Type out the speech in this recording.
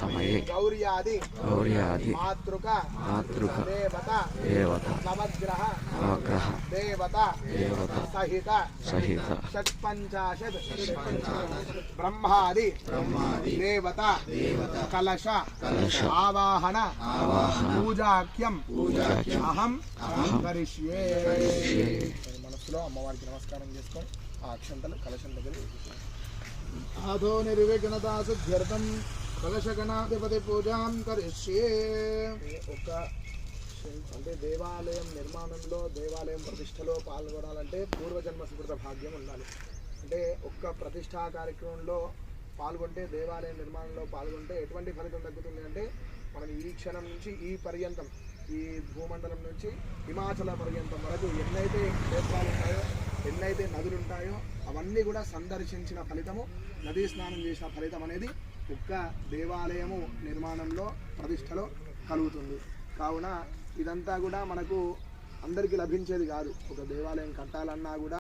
समये गौर्यादि मातृक देवता नवग्रह देवता सहित षट्पञ्चाशत् ब्रह्मादि देवता कलश आवाहन पूजाख्यं अहं करिष्ये। మనసులో అమ్మవారికి నమస్కారం చేసుకొని ఆ అక్షంతలు కలశం దగ్గర ఆదో నిర్విఘ్నతా సిద్ధ్యర్థం కలశగణాధిపతి పూజాం కరిష్యే. ఒక అంటే దేవాలయం నిర్మాణంలో దేవాలయం ప్రతిష్టలో పాల్గొనాలంటే పూర్వజన్మ సుకృత భాగ్యం ఉండాలి. అంటే ఒక్క ప్రతిష్టా కార్యక్రమంలో పాల్గొంటే దేవాలయం నిర్మాణంలో పాల్గొంటే ఎటువంటి ఫలితం దక్కుతుంది అంటే మనం ఈ క్షణం నుంచి ఈ పర్యంతం ఈ భూమండలం నుంచి హిమాచల పర్యంతం వరకు ఎన్నైతే క్షేత్రాలు ఉంటాయో ఎన్నైతే నదులు ఉంటాయో అవన్నీ కూడా సందర్శించిన ఫలితము నదీ స్నానం చేసిన ఫలితం అనేది ఒక్క దేవాలయము నిర్మాణంలో ప్రతిష్టలో కలుగుతుంది. కావున ఇదంతా కూడా మనకు అందరికీ లభించేది కాదు. ఒక దేవాలయం కట్టాలన్నా కూడా